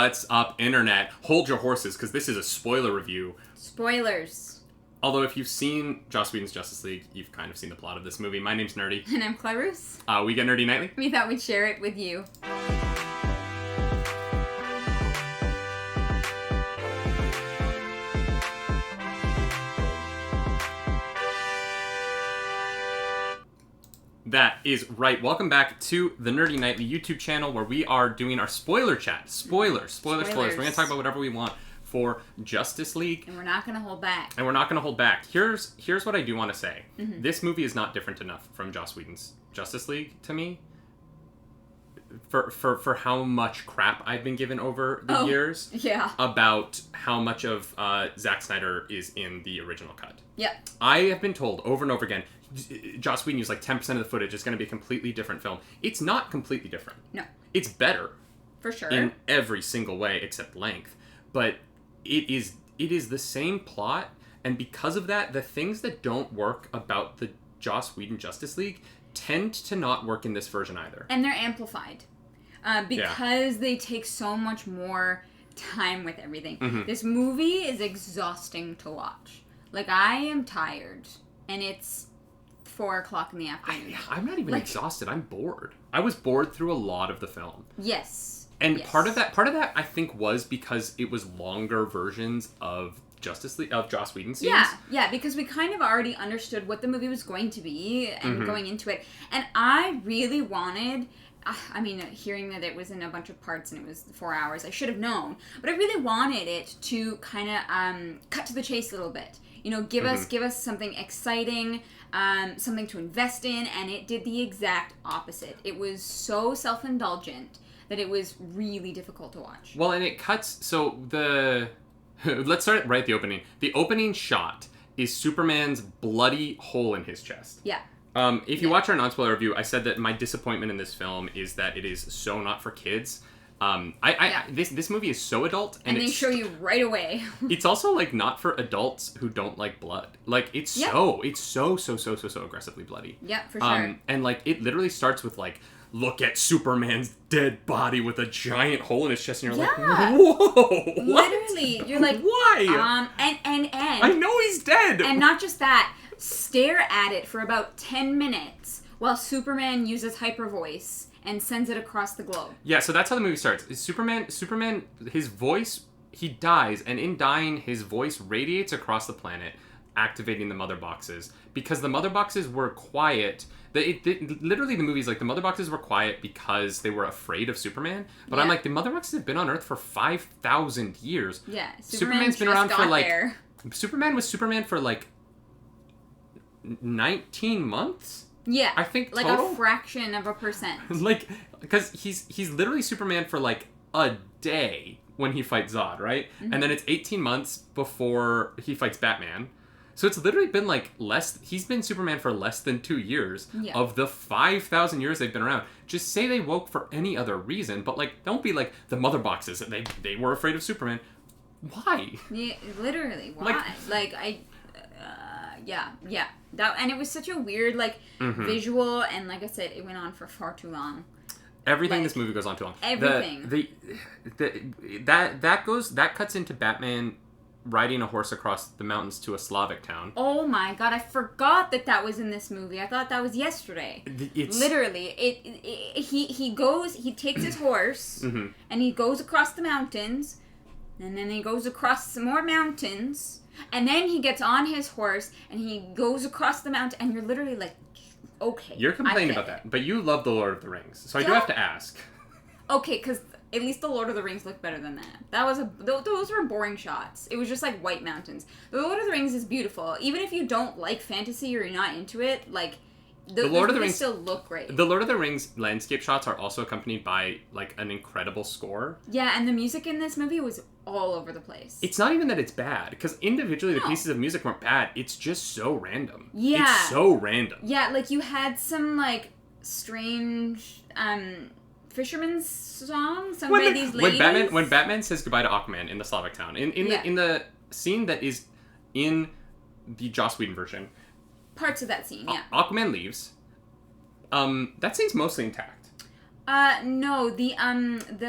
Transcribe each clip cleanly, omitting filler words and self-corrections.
What's up, internet? Hold your horses, because this is a spoiler review. Spoilers. Although if you've seen Joss Whedon's Justice League, you've kind of seen the plot of this movie. My name's Nerdy. And I'm Clarus. We get Nerdy Nightly. We thought we'd share it with you. That is right. Welcome back to the Nerdy Nightly YouTube channel where we are doing our spoiler chat. Spoilers. We're going to talk about whatever we want for Justice League. And we're not going to hold back. Here's what I do want to say. Mm-hmm. This movie is not different enough from Joss Whedon's Justice League to me. For how much crap I've been given over the years. Yeah. About how much of Zack Snyder is in the original cut. Yeah. I have been told over and over again, Joss Whedon used like 10% of the footage. It's going to be a completely different film. It's not completely different. No. It's better. For sure. In every single way except length. But it is the same plot, and because of that, the things that don't work about the Joss Whedon Justice League tend to not work in this version either. And they're amplified. Because they take so much more time with everything. Mm-hmm. This movie is exhausting to watch. Like, I am tired, and it's 4 o'clock in the afternoon. I'm not even exhausted. I'm bored. I was bored through a lot of the film. Yes. And part of that, I think, was because it was longer versions of Justice League, of Joss Whedon scenes. Yeah, because we kind of already understood what the movie was going to be and going into it. And I really wanted... I mean, hearing that it was in a bunch of parts and it was 4 hours, I should have known. But I really wanted it to kind of cut to the chase a little bit. You know, give us something exciting, something to invest in, and it did the exact opposite. It was so self-indulgent that it was really difficult to watch. Well, and it cuts... So, let's start right at the opening. The opening shot is Superman's bloody hole in his chest. Yeah. If you watch our non-spoiler review, I said that my disappointment in this film is that it is so not for kids. This movie is so adult, and they show you right away. It's also like not for adults who don't like blood. Like it's so aggressively bloody. Yeah, for sure. And like it literally starts with like, look at Superman's dead body with a giant hole in his chest, and you're like, whoa! Literally, you're like, why? And I know he's dead. And not just that. Stare at it for about 10 minutes while Superman uses hyper voice and sends it across the globe. Yeah, so that's how the movie starts. Superman, his voice, he dies, and in dying, his voice radiates across the planet, activating the mother boxes. Because the mother boxes were quiet. Literally, the movie's like, the mother boxes were quiet because they were afraid of Superman. But I'm like, the mother boxes have been on Earth for 5,000 years. Yeah, Superman's been around for like... Superman was Superman for like... 19 months? Yeah. I think like total? A fraction of a percent. Like, because he's literally Superman for like a day when he fights Zod, right? Mm-hmm. And then it's 18 months before he fights Batman. So it's literally been like he's been Superman for less than 2 years of the 5,000 years they've been around. Just say they woke for any other reason, but like, don't be like the mother boxes and they were afraid of Superman. Why? Yeah, literally, why? Yeah. And it was such a weird, visual, and like I said, it went on for far too long. Everything this movie goes on too long. Everything. That cuts into Batman riding a horse across the mountains to a Slavic town. Oh my god, I forgot that was in this movie. I thought that was yesterday. Literally, he takes his horse, and he goes across the mountains, and then he goes across some more mountains, and then he gets on his horse, and he goes across the mountain, and you're literally like, okay. You're complaining about that, but you love The Lord of the Rings, so I do have to ask. Okay, because at least The Lord of the Rings looked better than that. Those were boring shots. It was just like white mountains. The Lord of the Rings is beautiful. Even if you don't like fantasy or you're not into it, like... The Lord of the Rings still look great. The Lord of the Rings landscape shots are also accompanied by like an incredible score. Yeah, and the music in this movie was all over the place. It's not even that it's bad, because individually the pieces of music weren't bad. It's just so random. Yeah. It's so random. Yeah, like you had some like strange fisherman's song sung by these ladies. When Batman says goodbye to Aquaman in the Slavic town, in the scene that is in the Joss Whedon version. Parts of that scene, yeah. Aquaman leaves. That scene's mostly intact. No, the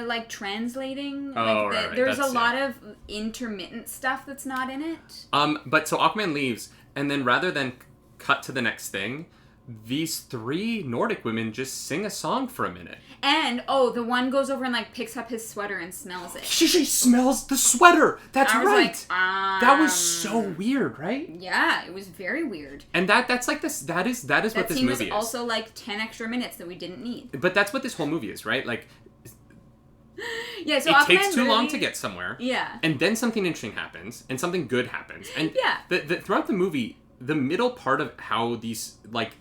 like translating. Oh, like right. There's a lot of intermittent stuff that's not in it. But so Aquaman leaves, and then rather than cut to the next thing, these 3 Nordic women just sing a song for a minute. And, the one goes over and, like, picks up his sweater and smells it. She smells the sweater! That's right! Like, that was so weird, right? Yeah, it was very weird. And that's like this, that is what this movie is. That scene was also, like, 10 extra minutes that we didn't need. But that's what this whole movie is, right? Like... Yeah, so it takes too long to get somewhere. Yeah. And then something interesting happens, and something good happens. And yeah. Throughout the movie, the middle part of how these, like,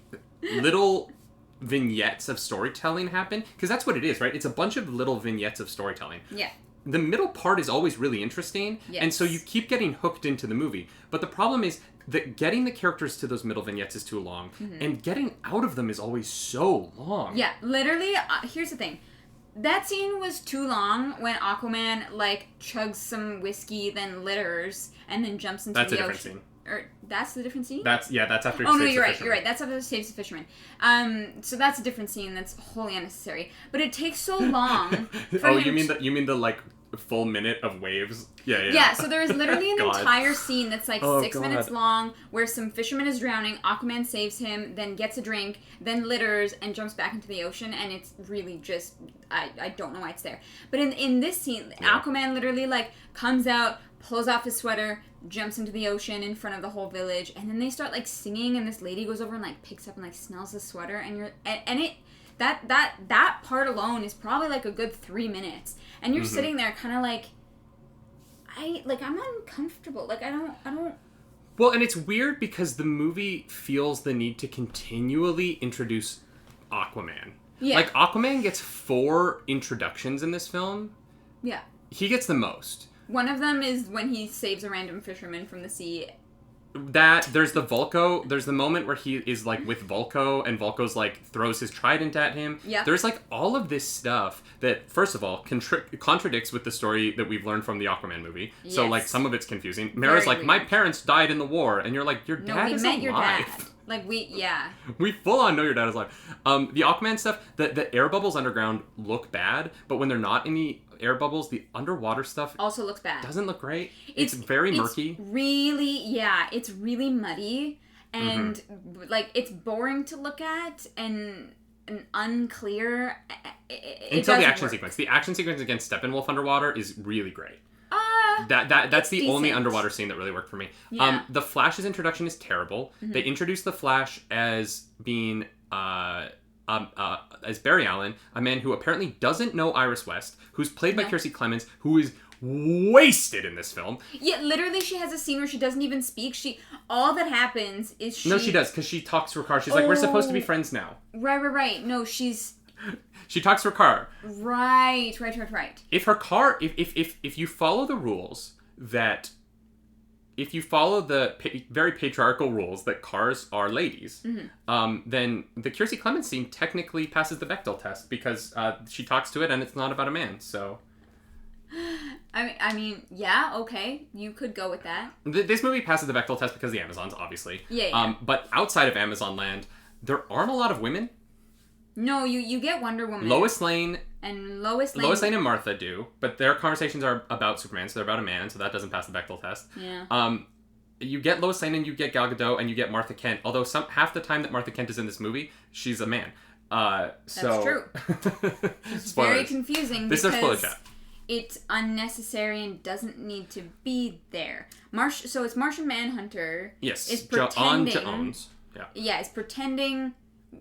little vignettes of storytelling happen, because that's what it is, right? It's a bunch of little vignettes of storytelling. Yeah. The middle part is always really interesting, yes. and so you keep getting hooked into the movie. But the problem is that getting the characters to those middle vignettes is too long, and getting out of them is always so long. Yeah, literally, here's the thing. That scene was too long when Aquaman, like, chugs some whiskey, then litters, and then jumps into the ocean. That's a different scene. Or that's the different scene? That's after he saves the you're right, fisherman. you're right. That's after he saves the fisherman. So that's a different scene that's wholly unnecessary. But it takes so long for him you mean the like full minute of waves? Yeah. Yeah, so there is literally an entire scene that's like 6 minutes long where some fisherman is drowning, Aquaman saves him, then gets a drink, then litters and jumps back into the ocean, and it's really just I don't know why it's there. But in this scene, Aquaman literally like comes out, pulls off his sweater, jumps into the ocean in front of the whole village, and then they start like singing, and this lady goes over and like picks up and like smells the sweater, and that part alone is probably like a good 3 minutes, and you're sitting there kind of like I'm uncomfortable, like I don't. Well, and it's weird because the movie feels the need to continually introduce Aquaman. Yeah. Like Aquaman gets 4 introductions in this film. Yeah. He gets the most. One of them is when he saves a random fisherman from the sea. There's the Vulko. There's the moment where he is like with Vulko, and Vulko's like throws his trident at him. Yeah. There's like all of this stuff that, first of all, contradicts with the story that we've learned from the Aquaman movie. Yes. So like some of it's confusing. Mera's like, my parents died in the war, and you're like, your dad is alive. Your dad. Like we full on know your dad is alive. The Aquaman stuff, the air bubbles underground look bad, but when they're not in the air bubbles, the underwater stuff also looks bad. Doesn't look great. It's very murky. It's really muddy, and like it's boring to look at and unclear. Until the action sequence. The action sequence against Steppenwolf underwater is really great. That's the only underwater scene that really worked for me. Yeah. The Flash's introduction is terrible. They introduced the Flash as being as Barry Allen, a man who apparently doesn't know Iris West, who's played by Kiersey Clemons, who is wasted in this film. Yeah, literally she has a scene where she doesn't even speak. All that happens is she... No, she does, because she talks to her car. She's like, we're supposed to be friends now. Right. No, she's... She talks to her car. Right. If her car... If you follow the rules that... If you follow the very patriarchal rules that cars are ladies, then the Kiersey Clemons scene technically passes the Bechdel test because she talks to it and it's not about a man, so... I mean, yeah, okay, you could go with that. This movie passes the Bechdel test because of the Amazons, obviously. Yeah. But outside of Amazon land, there aren't a lot of women. No, you get Wonder Woman. Lois Lane and Martha do, but their conversations are about Superman, so they're about a man, so that doesn't pass the Bechdel test. Yeah. You get Lois Lane and you get Gal Gadot and you get Martha Kent, although half the time that Martha Kent is in this movie, she's a man. That's true. It's very confusing this is our spoiler chat. It's unnecessary and doesn't need to be there. So it's Martian Manhunter. Yes. Is pretending. Jones. Yeah. Yeah, is pretending.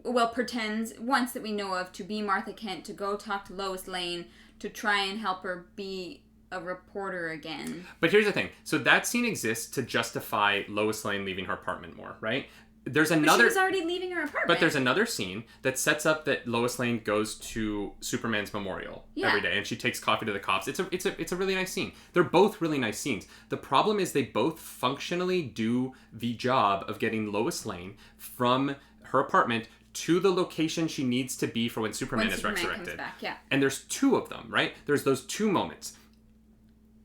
Well, pretends once that we know of to be Martha Kent, to go talk to Lois Lane to try and help her be a reporter again. But here's the thing. So that scene exists to justify Lois Lane leaving her apartment more, right? There's another. But she was already leaving her apartment. But there's another scene that sets up that Lois Lane goes to Superman's memorial every day, and she takes coffee to the cops. It's a really nice scene. They're both really nice scenes. The problem is they both functionally do the job of getting Lois Lane from her apartment to the location she needs to be for when Superman is resurrected. Comes back, yeah. And there's 2 of them, right? There's those 2 moments.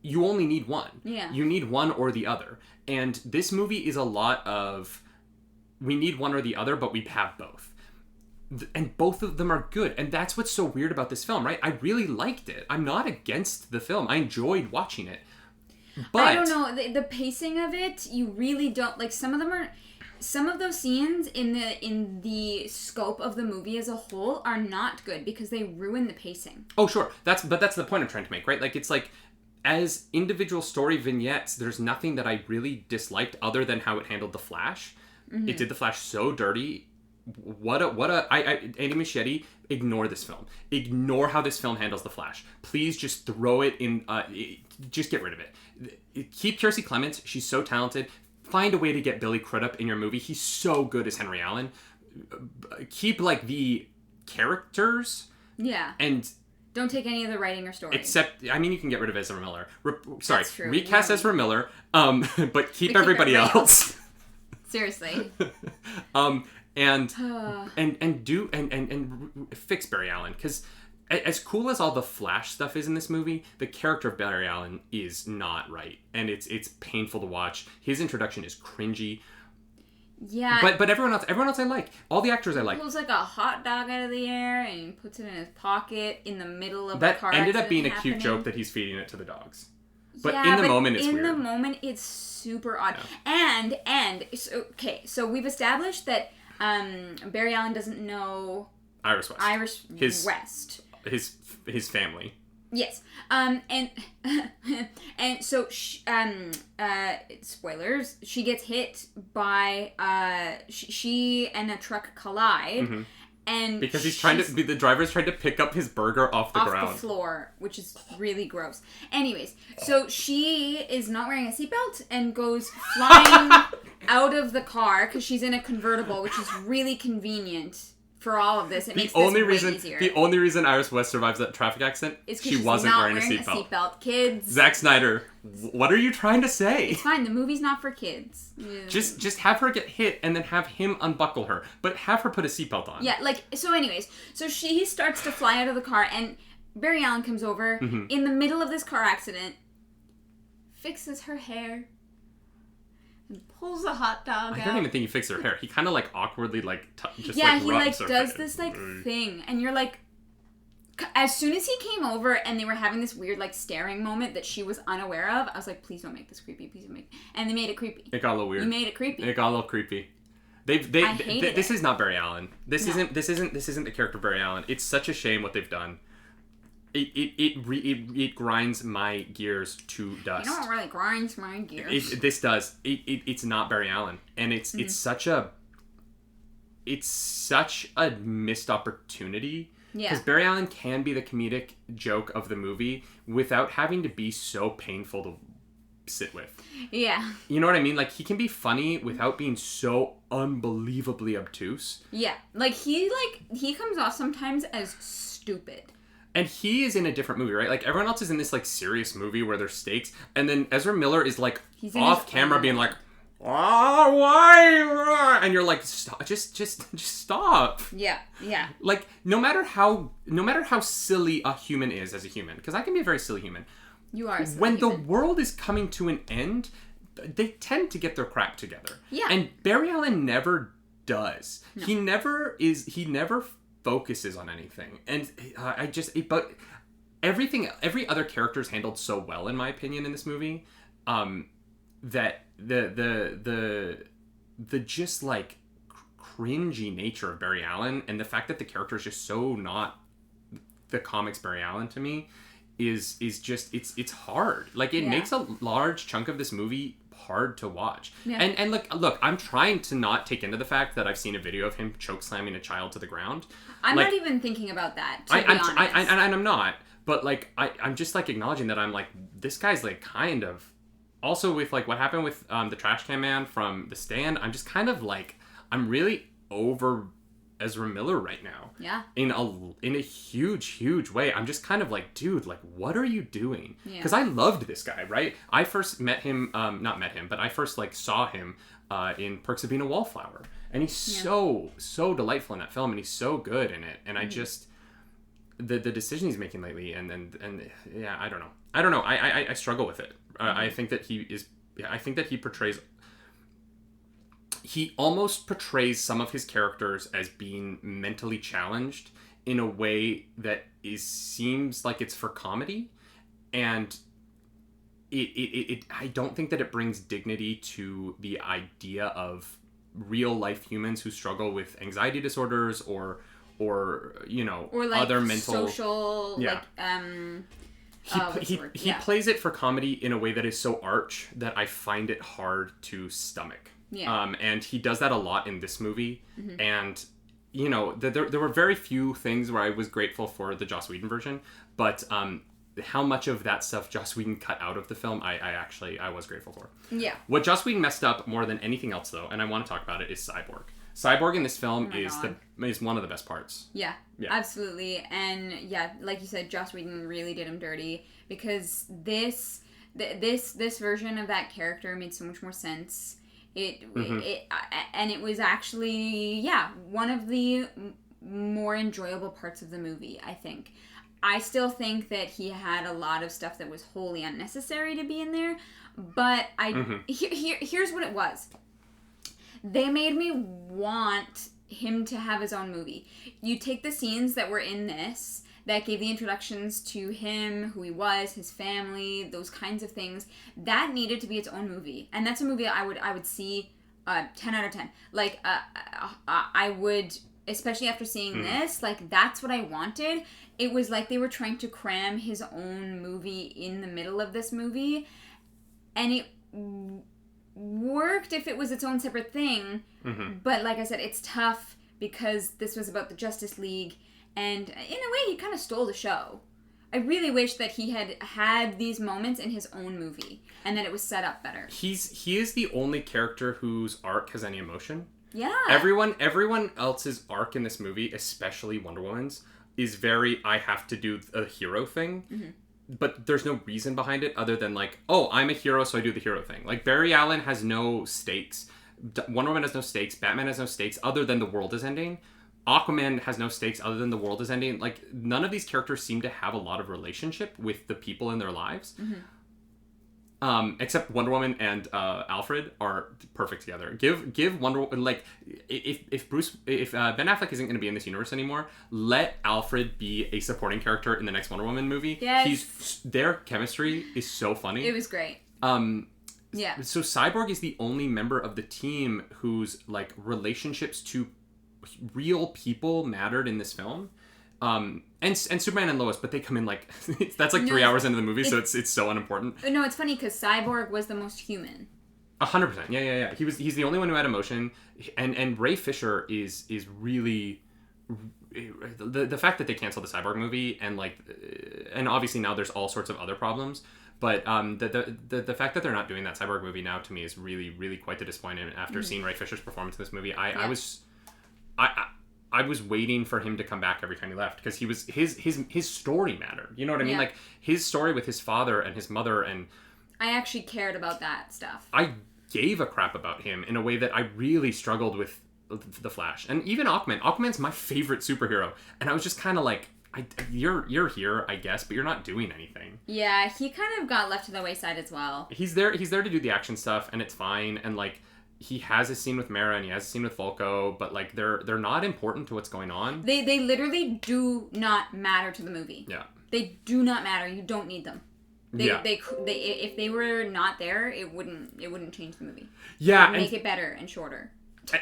You only need one. Yeah. You need one or the other. And this movie is a lot of, we need one or the other, but we have both. and both of them are good. And that's what's so weird about this film, right? I really liked it. I'm not against the film. I enjoyed watching it. But I don't know, the pacing of it, you really don't like. Some of those scenes in the scope of the movie as a whole are not good because they ruin the pacing. Oh, sure. That's the point I'm trying to make, right? Like, it's like, as individual story vignettes, there's nothing that I really disliked other than how it handled the Flash. Mm-hmm. It did the Flash so dirty. Andy Muschietti, ignore this film. Ignore how this film handles the Flash. Please just throw it in, just get rid of it. Keep Kiersey Clements. She's so talented. Find a way to get Billy Crudup in your movie. He's so good as Henry Allen. Keep, like, the characters. Yeah. And don't take any of the writing or story. Except, I mean, you can get rid of Ezra Miller. That's true. Recast Ezra Miller, but keep everybody else. Seriously. And fix Barry Allen, because as cool as all the Flash stuff is in this movie, the character of Barry Allen is not right, and it's painful to watch. His introduction is cringy. Yeah. But everyone else I like. All the actors I like. He pulls like a hot dog out of the air and he puts it in his pocket in the middle of that a car. That ended up being happening. a cute joke that he's feeding it to the dogs. But yeah, in the moment, it's weird. In the moment, it's super odd. Yeah. And so we've established that Barry Allen doesn't know Iris West. West. His family. Yes. And so spoilers, she gets hit by she and a truck collide. Mm-hmm. And because the driver's trying to pick up his burger off the ground. Off the floor, which is really gross. Anyways, so she is not wearing a seatbelt and goes flying out of the car because she's in a convertible, which is really convenient for all of this. It makes this way easier. The only reason Iris West survives that traffic accident is she wasn't wearing a seatbelt. Kids. Zack Snyder, what are you trying to say? It's fine. The movie's not for kids. Yeah. Just have her get hit and then have him unbuckle her, but have her put a seatbelt on. Yeah, so he starts to fly out of the car, and Barry Allen comes over in the middle of this car accident, fixes her hair, and pulls the hot dog out. I don't even think he fixed her hair. He kind of like awkwardly he does this like thing, and you're like, as soon as he came over and they were having this weird like staring moment that she was unaware of, I was like, please don't make this creepy. Please don't make. And they made it creepy. It got a little weird. You made it creepy. It got a little creepy. This is not Barry Allen. This isn't the character of Barry Allen. It's such a shame what they've done. It grinds my gears to dust. You know what really grinds my gears? This does. It's not Barry Allen, and it's such a missed opportunity. Yeah. Because Barry Allen can be the comedic joke of the movie without having to be so painful to sit with. Yeah. You know what I mean? Like, he can be funny without being so unbelievably obtuse. Yeah. Like, he comes off sometimes as stupid. And he is in a different movie, right? Like, everyone else is in this, like, serious movie where there's stakes. And then Ezra Miller is, like, off camera being like, oh, why? And you're like, stop, just stop. Yeah, yeah. Like, no matter how silly a human is as a human, because I can be a very silly human. You are a silly when human. The world is coming to an end, they tend to get their crap together. Yeah. And Barry Allen never does. No. He never focuses on anything. And but every other character is handled so well, in my opinion, in this movie, that the just like cringy nature of Barry Allen and the fact that the character is just so not the comics Barry Allen to me is just it's hard. Like, it makes a large chunk of this movie hard to watch. Yeah. And look, I'm trying to not take into the fact that I've seen a video of him choke slamming a child to the ground. I'm not even thinking about that, to be honest. I'm not. But like I'm just like acknowledging that I'm like, this guy's like kind of also with like what happened with the trash can man from The Stand. I'm just kind of like, I'm really over Ezra Miller right now. Yeah. In a huge way. I'm just kind of like, dude, like, what are you doing? Because I loved this guy, right? I first met him, but I first like saw him in Perks of Being a Wallflower, and he's so delightful in that film, and he's so good in it. And I just the decision he's making lately, and yeah, I don't know. I struggle with it. I think that he portrays. he almost portrays some of his characters as being mentally challenged in a way that seems like it's for comedy, and I don't think that it brings dignity to the idea of real life humans who struggle with anxiety disorders or like other mental social he plays it for comedy in a way that is so arch that I find it hard to stomach. And he does that a lot in this movie. And there were very few things where I was grateful for the Joss Whedon version, but how much of that stuff Joss Whedon cut out of the film, I was grateful for. Yeah. What Joss Whedon messed up more than anything else, though, and I want to talk about it, is Cyborg. Cyborg in this film is one of the best parts. Yeah, absolutely. And like you said, Joss Whedon really did him dirty, because this version of that character made so much more sense. It was actually one of the more enjoyable parts of the movie, I think. I still think that he had a lot of stuff that was wholly unnecessary to be in there, but here's what it was. They made me want him to have his own movie. You take the scenes that were in this, that gave the introductions to him, who he was, his family, those kinds of things, that needed to be its own movie. And that's a movie I would see 10 out of 10. Like, I would, especially after seeing this, like, that's what I wanted. It was like they were trying to cram his own movie in the middle of this movie, and it worked if it was its own separate thing, but like I said, it's tough because this was about the Justice League, and in a way he kind of stole the show. I really wish that he had these moments in his own movie, and that it was set up better. He is the only character whose arc has any emotion. Yeah. Everyone else's arc in this movie, especially Wonder Woman's, is very, I have to do a hero thing. But there's no reason behind it other than like, oh, I'm a hero, so I do the hero thing. Like, Barry Allen has no stakes. Wonder Woman has no stakes. Batman has no stakes other than the world is ending. Aquaman has no stakes other than the world is ending. Like, none of these characters seem to have a lot of relationship with the people in their lives. Except Wonder Woman and Alfred are perfect together. Give Wonder Woman, like, if Ben Affleck isn't going to be in this universe anymore, let Alfred be a supporting character in the next Wonder Woman movie. Yes. Their chemistry is so funny. It was great. So Cyborg is the only member of the team whose like relationships to real people mattered in this film. And Superman and Lois, but they come in like that's like 3 hours into the movie, so it's so unimportant. No, it's funny because Cyborg was the most human. 100%. Yeah. He's the only one who had emotion, and Ray Fisher is really the fact that they canceled the Cyborg movie and like, and obviously now there's all sorts of other problems. But the fact that they're not doing that Cyborg movie now, to me, is really, really quite the disappointment. After seeing Ray Fisher's performance in this movie, I was waiting for him to come back every time he left, because he was his story mattered. You know what I mean? Like, his story with his father and his mother, and I actually cared about that stuff. I gave a crap about him in a way that I really struggled with the Flash, and even Aquaman. Aquaman's my favorite superhero, and I was just kind of like, you're here, I guess, but you're not doing anything. Yeah, he kind of got left to the wayside as well. He's there to do the action stuff, and it's fine, and like, he has a scene with Mara and he has a scene with Volko, but like they're not important to what's going on. They literally do not matter to the movie. Yeah. They do not matter. You don't need them. They if they were not there, it wouldn't change the movie. Yeah. It would make it better and shorter.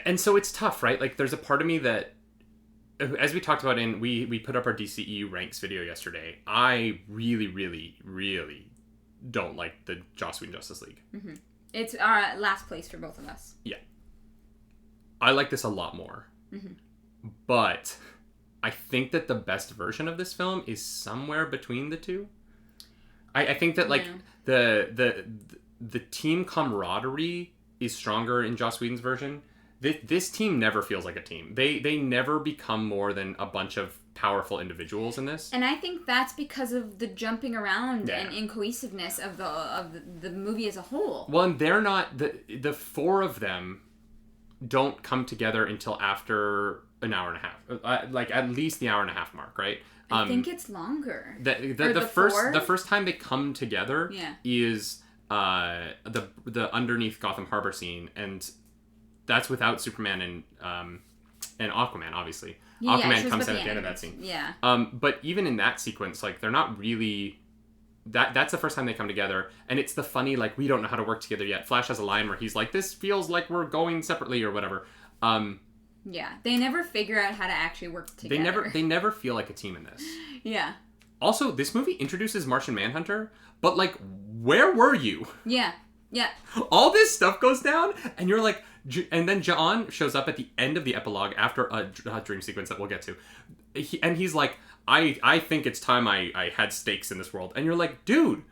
And so it's tough, right? Like, there's a part of me that, as we talked about we put up our DCEU ranks video yesterday, I really, really, really don't like the Joss Whedon Justice League. Mm-hmm. It's our last place for both of us. Yeah. I like this a lot more. Mm-hmm. But I think that the best version of this film is somewhere between the two. I think that, like, the team camaraderie is stronger in Joss Whedon's version. This team never feels like a team. They never become more than a bunch of powerful individuals in this. And I think that's because of the jumping around and incohesiveness of the movie as a whole. Well, and they're not, the four of them don't come together until after an hour and a half. Like, at least the hour and a half mark, right? I think it's longer. The first time they come together is the underneath Gotham Harbor scene, and that's without Superman and Aquaman, obviously. Yeah, Aquaman comes in at the end of that scene. Yeah. But even in that sequence, like, they're not really... That's the first time they come together, and it's the funny, like, we don't know how to work together yet. Flash has a line where he's like, this feels like we're going separately or whatever. Yeah, they never figure out how to actually work together. They never feel like a team in this. Yeah. Also, this movie introduces Martian Manhunter, but, like, where were you? Yeah. Yeah. All this stuff goes down, and you're like... And then John shows up at the end of the epilogue after a dream sequence that we'll get to. He's like, I think it's time I had stakes in this world. And you're like, dude.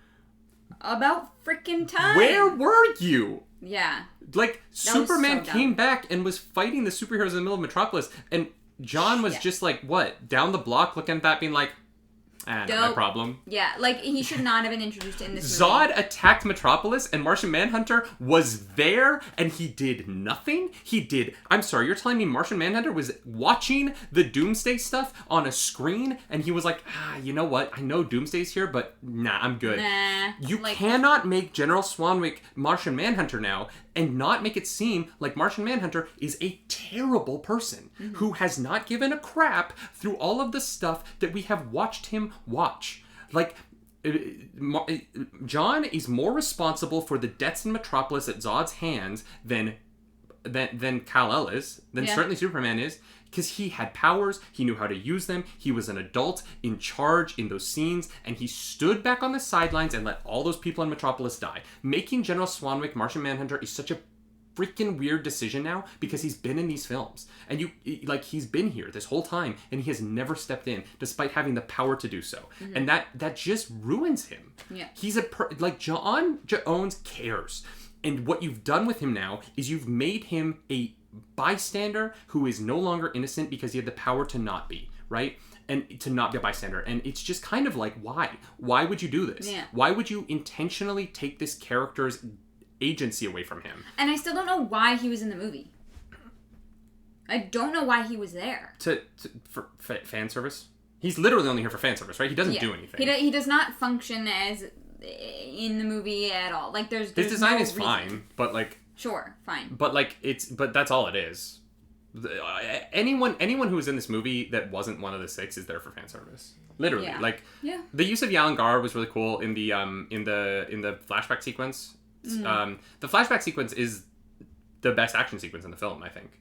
About freaking time. Where were you? Yeah. Like, Superman came back and was fighting the superheroes in the middle of Metropolis. And John was just like, what? Down the block looking at that being like, not my problem. Yeah, like, he should not have been introduced in this movie. Zod attacked Metropolis, and Martian Manhunter was there, and he did nothing? I'm sorry, you're telling me Martian Manhunter was watching the Doomsday stuff on a screen, and he was like, you know what? I know Doomsday's here, but nah, I'm good. Nah. You cannot make General Swanwick Martian Manhunter now, and not make it seem like Martian Manhunter is a terrible person who has not given a crap through all of the stuff that we have watched him watch. Like, John is more responsible for the deaths in Metropolis at Zod's hands than Kal-El is, than certainly Superman is, because he had powers, he knew how to use them, he was an adult in charge in those scenes, and he stood back on the sidelines and let all those people in Metropolis die. Making General Swanwick Martian Manhunter is such a freaking weird decision now, because he's been in these films, and he's been here this whole time, and he has never stepped in despite having the power to do so. And that just ruins him. He's John Jones cares, and what you've done with him now is you've made him a bystander who is no longer innocent because he had the power to not be, right? And to not be a bystander. And it's just kind of like, why would you do this? Why would you intentionally take this character's agency away from him? And I still don't know why he was in the movie. I don't know why he was there. For fan service? He's literally only here for fan service, right? He doesn't do anything. He does not function as in the movie at all. Like, there's his design no is reason. fine, but like... Sure, fine. But like, but that's all it is. Anyone who was in this movie that wasn't one of the six is there for fan service. Literally. The use of Yalangar was really cool in the flashback sequence. The flashback sequence is the best action sequence in the film, I think.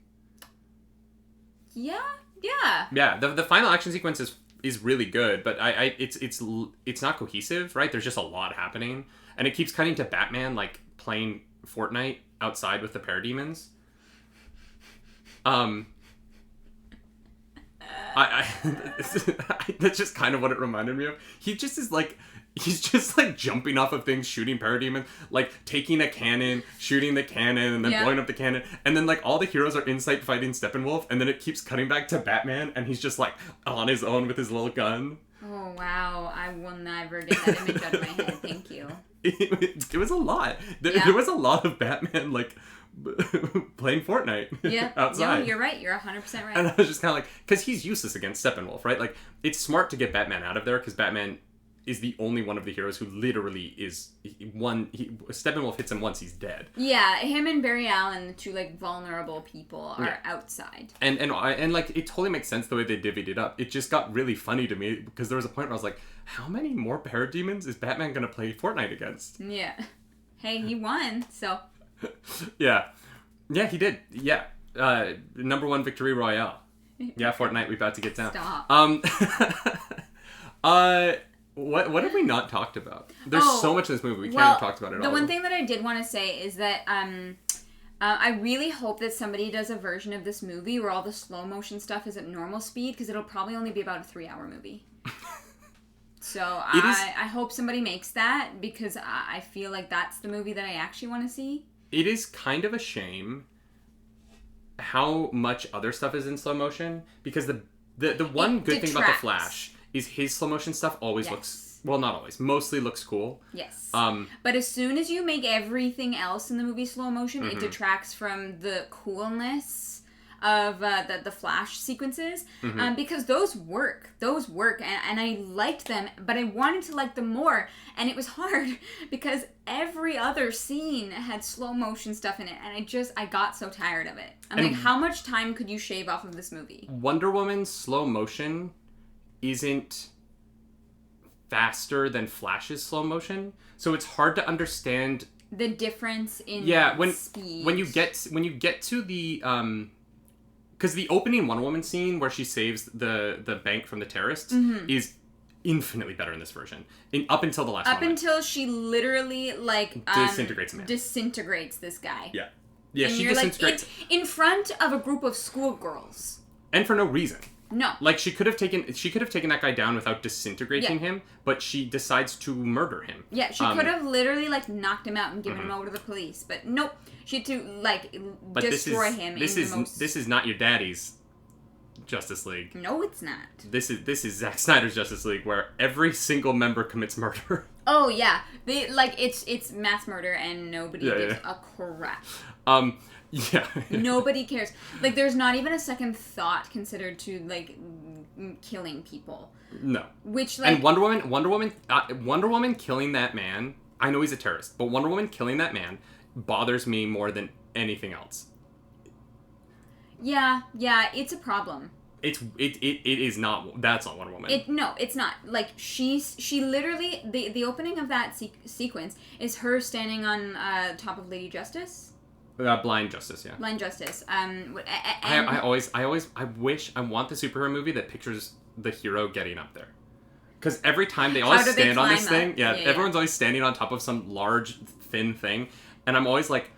Yeah. The final action sequence is really good, but it's not cohesive, right? There's just a lot happening, and it keeps cutting to Batman like playing Fortnite outside with the parademons. That's just kind of what it reminded me of. He's just like jumping off of things, shooting parademons, like taking a cannon, shooting the cannon, and then blowing up the cannon. And then like all the heroes are in sight fighting Steppenwolf, and then it keeps cutting back to Batman, and he's just like on his own with his little gun. Oh wow, I will never get that image out of my head, thank you. It was a lot. There was a lot of Batman like playing Fortnite outside. No, you're right. You're 100% right. And I was just kind of like, because he's useless against Steppenwolf, right? Like, it's smart to get Batman out of there, because Batman is the only one of the heroes who literally is Steppenwolf hits him once, he's dead. Yeah, him and Barry Allen, the two like vulnerable people, are outside. And like, it totally makes sense the way they divvied it up. It just got really funny to me, because there was a point where I was like, how many more parademons is Batman gonna play Fortnite against? Yeah. Hey, he won, so. Yeah, he did. Yeah. Number 1 victory royale. Yeah, Fortnite, we about to get down. Stop. What have we not talked about? There's so much in this movie we can't have talked about it all. The one thing that I did want to say is that I really hope that somebody does a version of this movie where all the slow motion stuff is at normal speed, because it'll probably only be about a 3-hour movie. So I hope somebody makes that, because I feel like that's the movie that I actually want to see. It is kind of a shame how much other stuff is in slow motion, because the one good thing about The Flash is his slow motion stuff always looks, well, not always, mostly looks cool. Yes. But as soon as you make everything else in the movie slow motion, it detracts from the coolness of the Flash sequences, because those work, and I liked them, but I wanted to like them more, and it was hard because every other scene had slow motion stuff in it, and I got so tired of it. I'm like, how much time could you shave off of this movie? Wonder Woman's slow motion isn't faster than Flash's slow motion, so it's hard to understand the difference in speed. when you get to the because the opening Wonder Woman scene where she saves the bank from the terrorists is infinitely better in this version. Up until the last moment. Up until she literally disintegrates a man. Disintegrates this guy. Yeah. Yeah, and she disintegrates in front of a group of schoolgirls. And for no reason. No. Like, she could have taken that guy down without disintegrating him, but she decides to murder him. Yeah, she could have literally, knocked him out and given him over to the police. But nope. She had to, destroy him. This is not your daddy's Justice League. No, it's not. This is Zack Snyder's Justice League, where every single member commits murder. Oh, yeah. It's mass murder, and nobody gives a crap. Yeah. Nobody cares. There's not even a second thought considered to, killing people. No. Which, And Wonder Woman killing that man, I know he's a terrorist, but Wonder Woman killing that man bothers me more than anything else. Yeah, it's a problem. It is not, that's not Wonder Woman. No, it's not. She literally, the opening of that sequence is her standing on top of Lady Justice. Blind Justice, yeah. Blind Justice. I want the superhero movie that pictures the hero getting up there. Because every time they always stand on this thing, everyone's always standing on top of some large, thin thing, and I'm always like,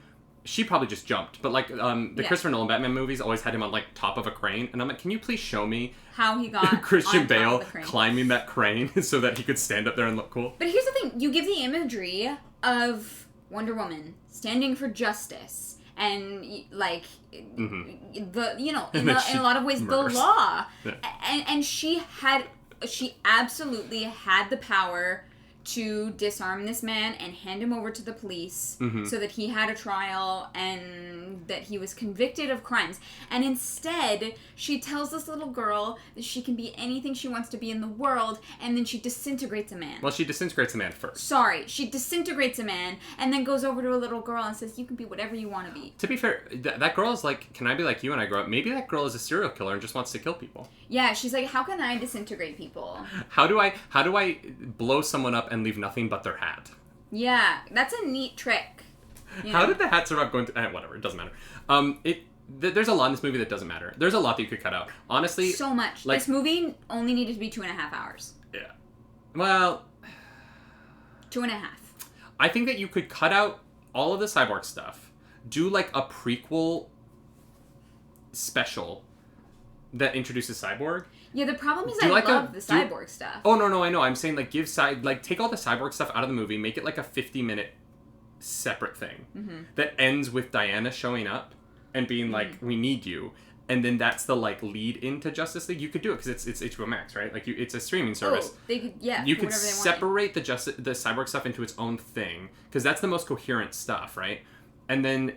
she probably just jumped. But the Christopher Nolan Batman movies always had him on top of a crane, and I'm like, can you please show me how he got Christian on Bale top of the crane. Climbing that crane so that he could stand up there and look cool? But here's the thing: you give the imagery of Wonder Woman standing for justice, and in a lot of ways murders. the law, Yeah. and she absolutely had the power to disarm this man and hand him over to the police so that he had a trial and that he was convicted of crimes. And instead, she tells this little girl that she can be anything she wants to be in the world, and then she disintegrates a man. Well, she disintegrates a man first. Sorry, she disintegrates a man and then goes over to a little girl and says, you can be whatever you want to be. To be fair, that girl is like, can I be like you when I grow up? Maybe that girl is a serial killer and just wants to kill people. Yeah, she's like, how can I disintegrate people? How do I blow someone up and leave nothing but their hat? Yeah, that's a neat trick. How did the hat survive going to... whatever, it doesn't matter. There's a lot in this movie that doesn't matter. There's a lot that you could cut out. Honestly... So much. This movie only needed to be 2.5 hours. Yeah. Well... 2.5. I think that you could cut out all of the Cyborg stuff. Do a prequel special that introduces Cyborg. Yeah, the problem is I love the Cyborg stuff. Oh, no, I know. I'm saying, take all the Cyborg stuff out of the movie, make it a 50-minute separate thing that ends with Diana showing up and being we need you. And then that's the, lead into Justice League. You could do it because it's HBO Max, right? It's a streaming service. Oh, they could, yeah. You could separate the Cyborg stuff into its own thing because that's the most coherent stuff, right? And then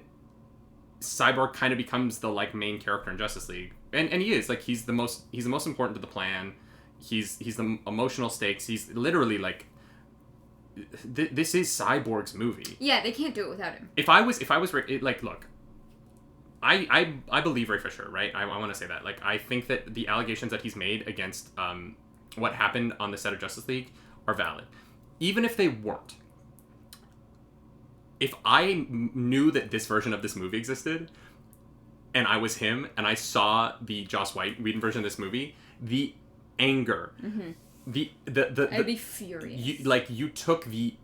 Cyborg kind of becomes the main character in Justice League, and he is he's the most important to the plan. He's the emotional stakes. He's literally this is Cyborg's movie. Yeah, they can't do it without him. If I was look, I believe Ray Fisher, right? I want to say that I think that the allegations that he's made against what happened on the set of Justice League are valid, even if they weren't. If I knew that this version of this movie existed, and I was him, and I saw the Joss Whedon version of this movie, the anger, I'd be furious. You took the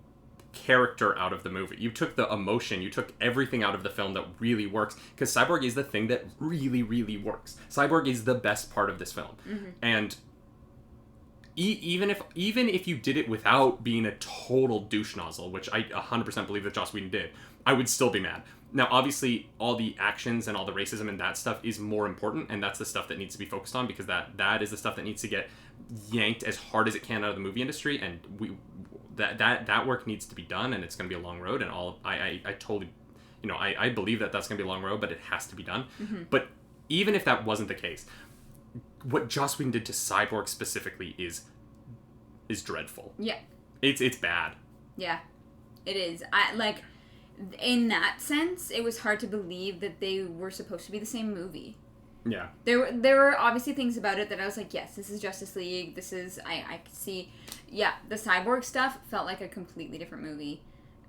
character out of the movie. You took the emotion. You took everything out of the film that really works. Because Cyborg is the thing that really, really works. Cyborg is the best part of this film, and even if you did it without being a total douche nozzle, which I 100% believe that Joss Whedon did, I would still be mad. Now, obviously, all the actions and all the racism and that stuff is more important, and that's the stuff that needs to be focused on, because that is the stuff that needs to get yanked as hard as it can out of the movie industry, and that work needs to be done, and it's going to be a long road, and I totally, I believe that that's going to be a long road, but it has to be done. But even if that wasn't the case, what Joss Whedon did to Cyborg specifically is dreadful. Yeah. It's bad. Yeah, it is. In that sense, it was hard to believe that they were supposed to be the same movie. Yeah. There were obviously things about it that I was like, yes, this is Justice League. This is I could see. Yeah, the Cyborg stuff felt like a completely different movie.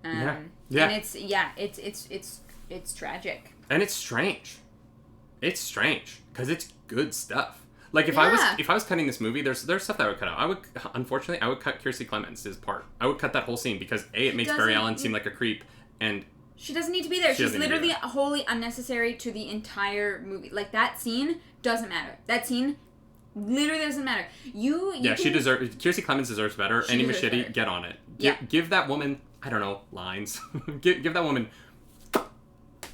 Yeah. And it's tragic. And it's strange. It's strange because it's good stuff. Like if Yeah. I was cutting this movie, there's stuff that I would cut out. Unfortunately, I would cut Kiersey Clemens' part. I would cut that whole scene because it makes Barry Allen seem like a creep, and she doesn't need to be there. She's literally wholly unnecessary to the entire movie. Like that scene doesn't matter. That scene literally doesn't matter. She deserves. Kiersey Clemens deserves better. Any Machete, get on it. Give that woman, I don't know, lines. give that woman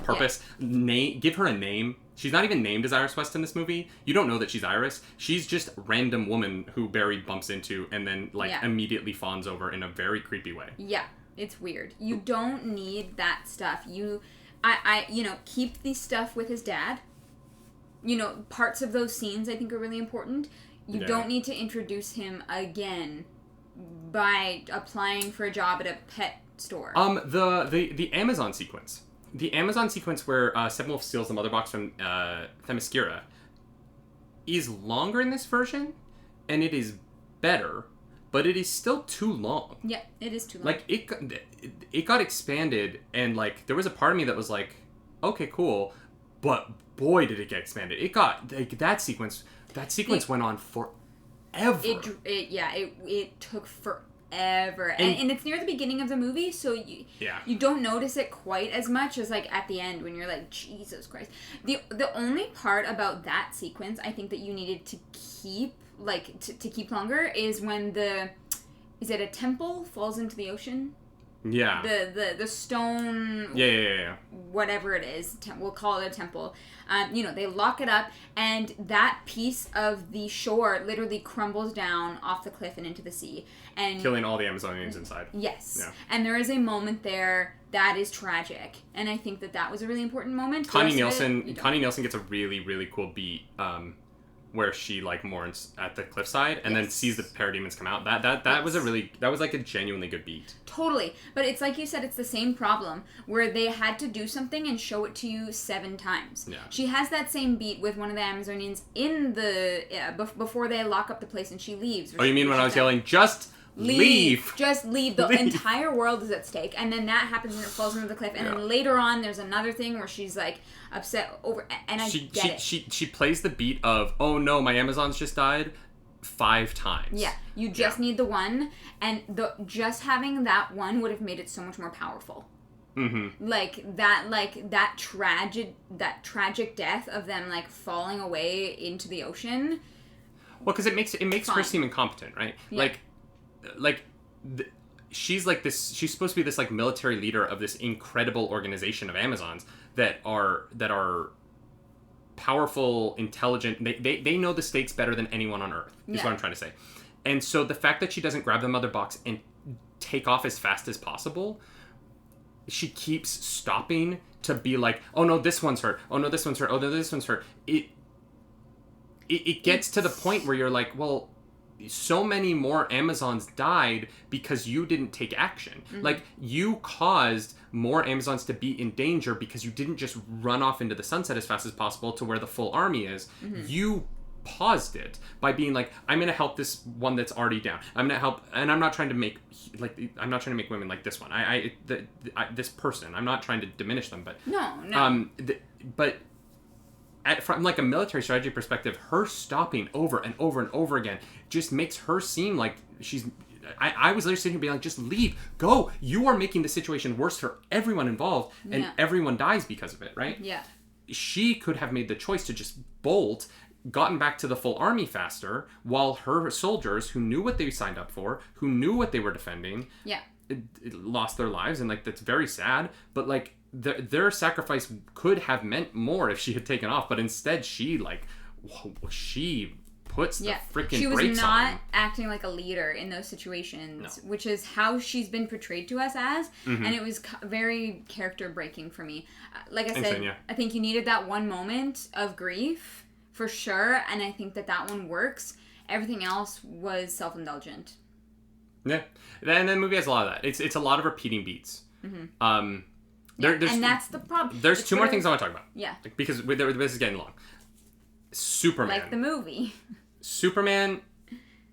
purpose. Yeah. Give her a name. She's not even named as Iris West in this movie. You don't know that she's Iris. She's just a random woman who Barry bumps into and then immediately fawns over in a very creepy way. Yeah, it's weird. You don't need that stuff. Keep the stuff with his dad. Parts of those scenes I think are really important. You don't need to introduce him again by applying for a job at a pet store. The Amazon sequence. The Amazon sequence where Steppenwolf steals the mother box from Themyscira is longer in this version, and it is better, but it is still too long. Yeah, it is too long. Like, it got expanded, and, like, there was a part of me that was like, okay, cool, but boy, did it get expanded. It got, like, that sequence went on forever. It took forever. And it's near the beginning of the movie, so you don't notice it quite as much as like at the end when you're like, Jesus Christ. The only part about that sequence I think that you needed to keep to keep longer is when is it a temple falls into the ocean? Yeah. The stone. Yeah. Whatever it is, we'll call it a temple. They lock it up, and that piece of the shore literally crumbles down off the cliff and into the sea, and killing all the Amazonians inside. Yes. Yeah. And there is a moment there that is tragic, and I think that was a really important moment. Connie Nielsen gets a really, really cool beat. Where she mourns at the cliffside and then sees the parademons come out. That was a genuinely good beat. Totally. But it's like you said, it's the same problem where they had to do something and show it to you 7 times. Yeah. She has that same beat with one of the Amazonians in the before they lock up the place and she leaves. Oh, you mean when I was yelling, just leave. Just leave. The entire world is at stake. And then that happens and it falls into the cliff. And then later on, there's another thing where she's upset over. And I get it. She plays the beat of, oh no, my Amazons just died 5 times. Yeah. You just need the one. And just having that one would have made it so much more powerful. Mm-hmm. That tragic death of them falling away into the ocean. Well, because it makes her seem incompetent, right? Yeah. She's she's supposed to be this military leader of this incredible organization of Amazons that are powerful, intelligent. They know the stakes better than anyone on Earth, is what I'm trying to say. And so the fact that she doesn't grab the mother box and take off as fast as possible, she keeps stopping to be like, oh no, this one's hurt. Oh no, this one's hurt. Oh no, this one's hurt. It gets to the point where you're like, well, so many more Amazons died because you didn't take action. Mm-hmm. You caused more Amazons to be in danger because you didn't just run off into the sunset as fast as possible to where the full army is. Mm-hmm. You paused it by being like, I'm going to help this one that's already down. I'm going to help, and I'm not trying to make women like this one. This person. I'm not trying to diminish them, but no. From a military strategy perspective, her stopping over and over and over again just makes her seem like she's... I was literally sitting here being like, just leave, go. You are making the situation worse for everyone involved, and everyone dies because of it, right? Yeah. She could have made the choice to just bolt, gotten back to the full army faster, while her soldiers, who knew what they signed up for, who knew what they were defending, lost their lives, and that's very sad, but their sacrifice could have meant more if she had taken off, but instead she puts the freaking brakes on. She was not acting like a leader in those situations, which is how she's been portrayed to us as, and it was very character breaking for me. Like I said, I think you needed that one moment of grief for sure, and I think that one works. Everything else was self-indulgent. Yeah, and the movie has a lot of that. It's a lot of repeating beats. And that's the problem. There's two more things I want to talk about. Yeah. Because this is getting long. Superman. Like the movie. Superman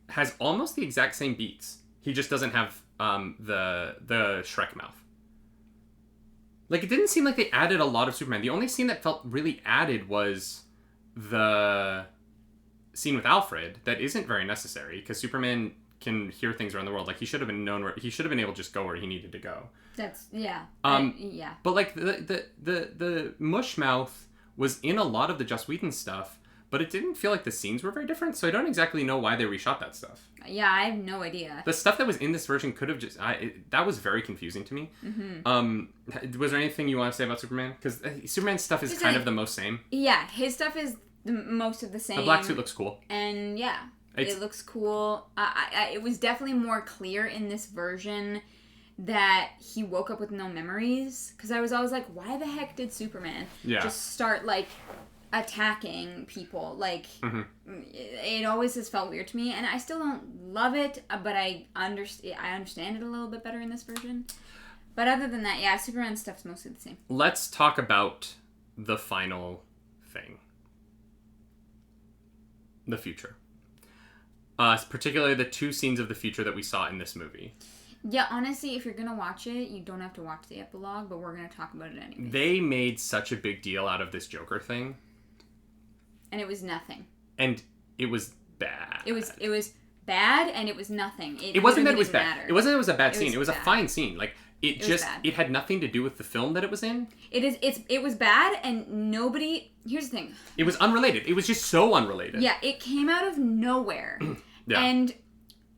has almost the exact same beats. He just doesn't have the Shrek mouth. Like, it didn't seem like they added a lot of Superman. The only scene that felt really added was the scene with Alfred that isn't very necessary because Superman can hear things around the world. Like, he should have been able to just go where he needed to go. That's But like the mush mouth was in a lot of the Joss Whedon stuff, but it didn't feel like the scenes were very different. So I don't exactly know why they reshot that stuff. Yeah, I have no idea. The stuff that was in this version could have just that was very confusing to me. Was there anything you want to say about Superman? Because Superman's stuff is kind of the most same. Yeah, his stuff is the most of the same. The black suit looks cool. And yeah, it looks cool. It was definitely more clear in this version that he woke up with no memories. Because I was always like, why the heck did Superman just start, like, attacking people? Like, it always has felt weird to me. And I still don't love it, but I understand it a little bit better in this version. But other than that, yeah, Superman stuff's mostly the same. Let's talk about the final thing. The future. Particularly the two scenes of the future that we saw in this movie. Yeah, honestly, if you're going to watch it, you don't have to watch the epilogue, but we're going to talk about it anyway. They made such a big deal out of this Joker thing. And it was nothing. And it was bad. It was bad, and it was nothing. It wasn't that it was bad. Matter. It wasn't that it was a bad scene. It was bad. A fine scene. Like, it had nothing to do with the film that it was in. It was bad, and nobody... Here's the thing. It was unrelated. It was just so unrelated. Yeah, it came out of nowhere. Yeah. And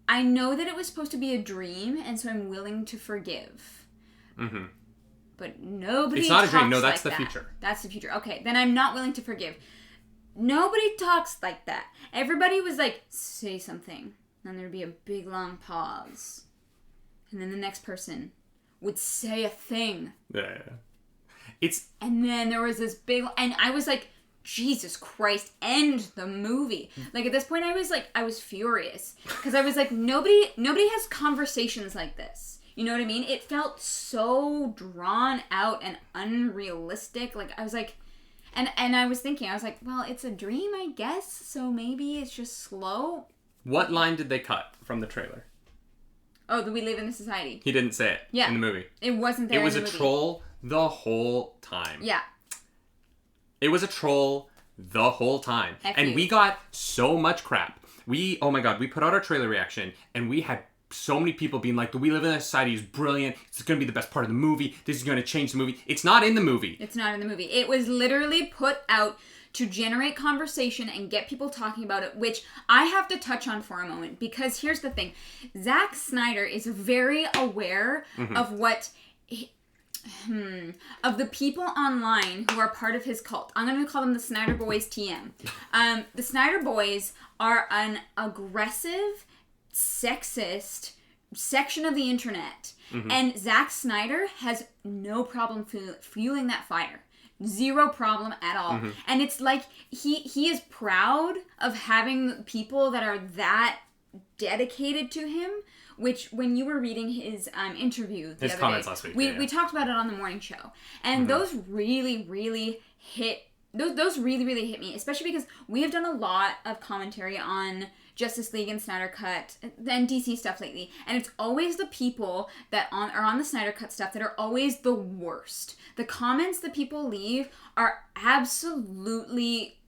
I know that it was supposed to be a dream, and so I'm willing to forgive. But nobody It's not talks a dream. No, that's like the that. future. That's the future. Okay, then I'm not willing to forgive. Nobody talks like that. Everybody was like, say something. Then there'd be a big, long pause. And then the next person would say a thing. Yeah. And then there was this big... And I was like, Jesus Christ, end the movie. Like, at this point, I was furious. Because I was like, nobody has conversations like this. You know what I mean? It felt so drawn out and unrealistic. Like, I was like... And I was thinking, I was like, well, it's a dream, I guess, so maybe it's just slow. What line did they cut from the trailer? Oh, that we live in a society. He didn't say it in the movie. It wasn't there in the movie. It was a troll the whole time. Yeah. It was a troll the whole time. And we got so much crap. Oh my god, we put out our trailer reaction, and we had so many people being like, the We Live in a Society is brilliant. It's going to be the best part of the movie. This is going to change the movie. It's not in the movie. It's not in the movie. It was literally put out to generate conversation and get people talking about it, which I have to touch on for a moment. Because here's the thing. Zack Snyder is very aware of what... of the people online who are part of his cult. I'm going to call them the Snyder Boys TM. The Snyder Boys are an aggressive, sexist section of the internet. And Zack Snyder has no problem fueling that fire. Zero problem at all. And it's like he is proud of having people that are that dedicated to him. Which, when you were reading his interview the his other comments day, last week, we talked about it on the morning show, and those really, really hit. Those really, really hit me, especially because we have done a lot of commentary on Justice League and Snyder Cut and DC stuff lately, and it's always the people that are on the Snyder Cut stuff that are always the worst. The comments that people leave are absolutely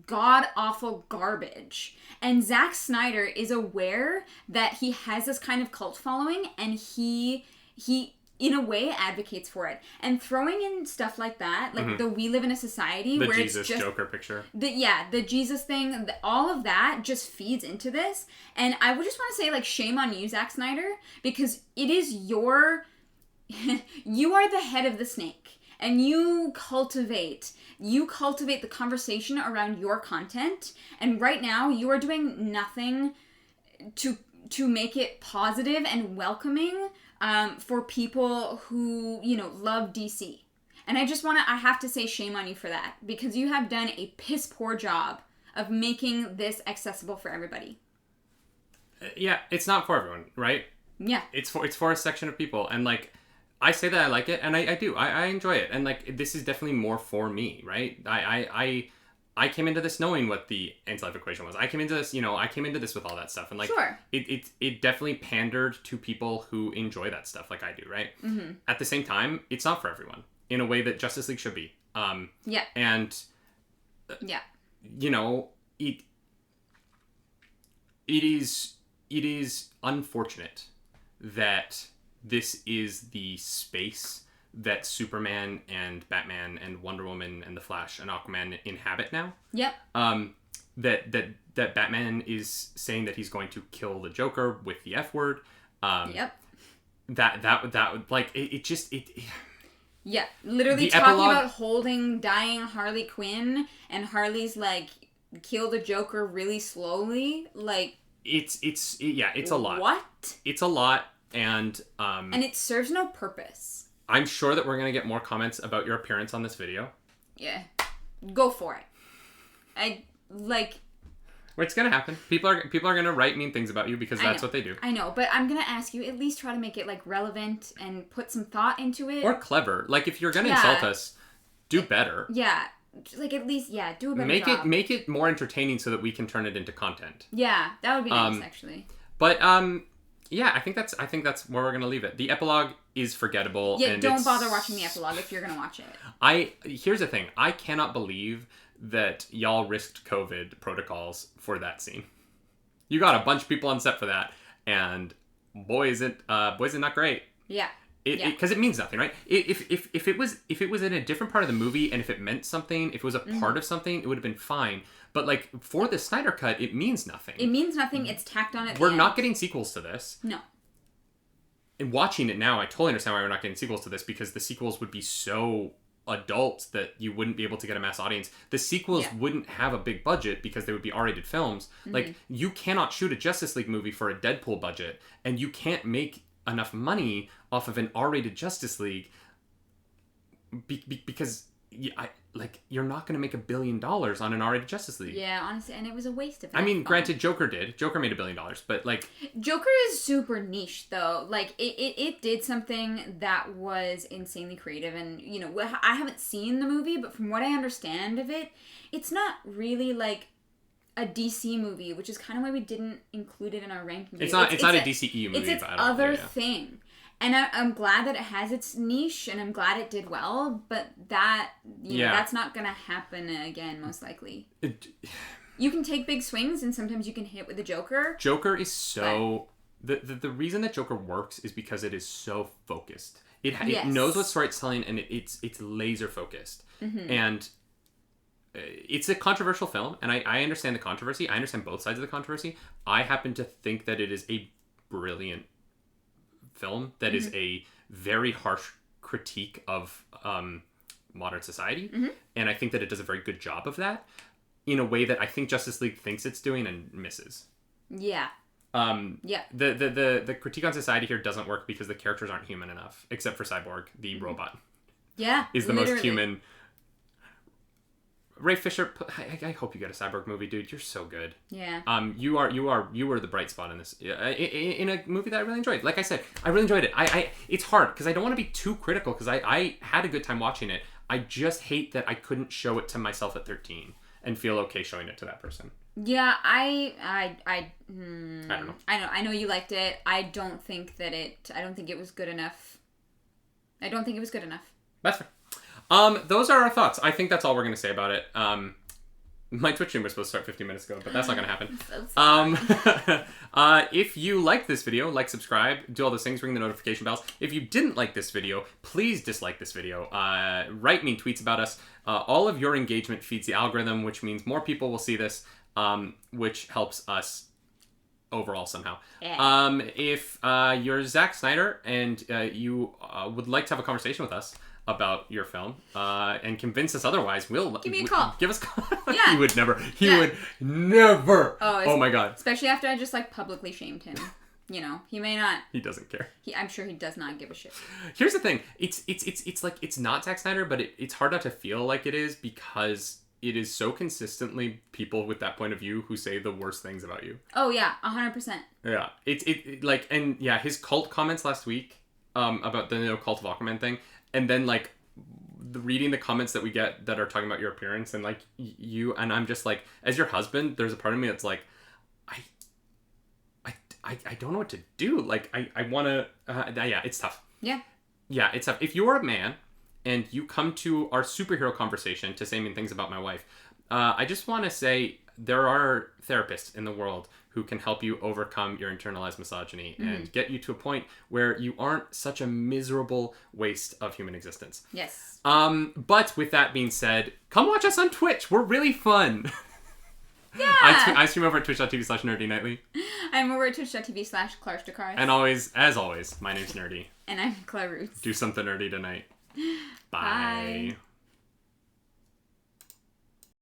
god-awful garbage. And Zack Snyder is aware that he has this kind of cult following, and he in a way advocates for it. And throwing in stuff like that, like the We Live in a Society the where Jesus it's just Joker picture. The Jesus thing, all of that just feeds into this. And I would just want to say, like, shame on you, Zack Snyder, because it is you are the head of the snake. and you cultivate the conversation around your content, and right now you are doing nothing to make it positive and welcoming for people who, love DC. And I have to say shame on you for that, because you have done a piss poor job of making this accessible for everybody. Yeah, it's not for everyone, right? Yeah. It's for a section of people, and like, I say that I like it, and I do. I enjoy it, and like, this is definitely more for me, right? I came into this knowing what the anti-life equation was. I came into this with all that stuff, and like, sure. it definitely pandered to people who enjoy that stuff, like I do, right? Mm-hmm. At the same time, it's not for everyone in a way that Justice League should be. Yeah. And yeah. It is unfortunate that this is the space that Superman and Batman and Wonder Woman and the Flash and Aquaman inhabit now. Yep. That Batman is saying that he's going to kill the Joker with the F word. Yep. That like it just. Yeah, literally talking epilogue, about holding dying Harley Quinn, and Harley's like, kill the Joker really slowly, like. It's a lot. What? It's a lot, and it serves no purpose. I'm sure that we're gonna get more comments about your appearance on this video. Yeah, go for it. It's gonna happen. People are gonna write mean things about you because that's what they do. I know, but I'm gonna ask you, at least try to make it like relevant and put some thought into it. Or clever. Like, if you're gonna insult us, do better. Yeah. Like, at least, do a better job. Make it more entertaining so that we can turn it into content. Yeah, that would be nice, actually. But yeah, I think that's where we're gonna leave it. The epilogue is forgettable. Yeah, and don't bother watching the epilogue if you're gonna watch it. Here's the thing. I cannot believe that y'all risked COVID protocols for that scene. You got a bunch of people on set for that, and boy is it not great. Yeah. Because it means nothing, right? If it was in a different part of the movie, and if it meant something, if it was a part of something, it would have been fine. But like, for the Snyder Cut, it means nothing. It means nothing. It's tacked on at the We're end. not getting sequels to this. No. And watching it now, I totally understand why we're not getting sequels to this, because the sequels would be so adult that you wouldn't be able to get a mass audience. The sequels wouldn't have a big budget because they would be R-rated films. Like, you cannot shoot a Justice League movie for a Deadpool budget, and you can't make enough money off of an R-rated Justice League because you're not going to make $1 billion on an R-rated Justice League. Yeah, honestly, and it was a waste of. I mean, granted, Joker did. Joker made $1 billion, but like, Joker is super niche though. Like, it did something that was insanely creative, and I haven't seen the movie, but from what I understand of it, it's not really like a DC movie, which is kind of why we didn't include it in our ranking. It's not a DCEU movie. It's its other thing. And I'm glad that it has its niche, and I'm glad it did well, but that, that's not going to happen again, most likely. You can take big swings, and sometimes you can hit with the Joker. Joker is so... The reason that Joker works is because it is so focused. It knows what story it's telling, and it's laser focused. Mm-hmm. And it's a controversial film, and I understand the controversy. I understand both sides of the controversy. I happen to think that it is a brilliant film that is a very harsh critique of modern society, and I think that it does a very good job of that in a way that I think Justice League thinks it's doing and misses. Yeah. The critique on society here doesn't work because the characters aren't human enough, except for Cyborg, the robot. Yeah, is the most human. Ray Fisher, I hope you get a Cyborg movie, dude. You're so good. Yeah. You were the bright spot in this, in a movie that I really enjoyed. Like I said, I really enjoyed it. It's hard because I don't want to be too critical because I had a good time watching it. I just hate that I couldn't show it to myself at 13 and feel okay showing it to that person. Yeah, I don't know. I know you liked it. I don't think it was good enough. That's fair. Those are our thoughts. I think that's all we're going to say about it. My Twitch stream was supposed to start 15 minutes ago, but that's not going to happen. If you liked this video, subscribe, do all those things, ring the notification bells. If you didn't like this video, please dislike this video. Write mean tweets about us. All of your engagement feeds the algorithm, which means more people will see this, which helps us overall somehow. Yeah. If you're Zack Snyder and you would like to have a conversation with us, about your film and convince us otherwise, give me a call. Give us a call. Yeah. He would never. He would never. Oh my god. Especially after I just like publicly shamed him. You know, he may not. He doesn't care. I'm sure he does not give a shit. Here's the thing. It's like it's not Zack Snyder, but it's hard not to feel like it is because it is so consistently people with that point of view who say the worst things about you. Oh yeah, 100%. Yeah, it like, and yeah, his cult comments last week about the Cult of Aquaman thing, and then like reading the comments that we get that are talking about your appearance and like you, and I'm just like, as your husband, there's a part of me that's like, I don't know what to do. Like, I want to... yeah, it's tough. Yeah. Yeah, it's tough. If you're a man and you come to our superhero conversation to say mean things about my wife, I just want to say there are therapists in the world who can help you overcome your internalized misogyny and get you to a point where you aren't such a miserable waste of human existence. Yes. But with that being said, come watch us on Twitch. We're really fun. Yeah. I stream over at twitch.tv/nerdynightly. I'm over at twitch.tv/ClarkStakars. And always, as always, my name's Nerdy. And I'm Claire Roots. Do something nerdy tonight. Bye.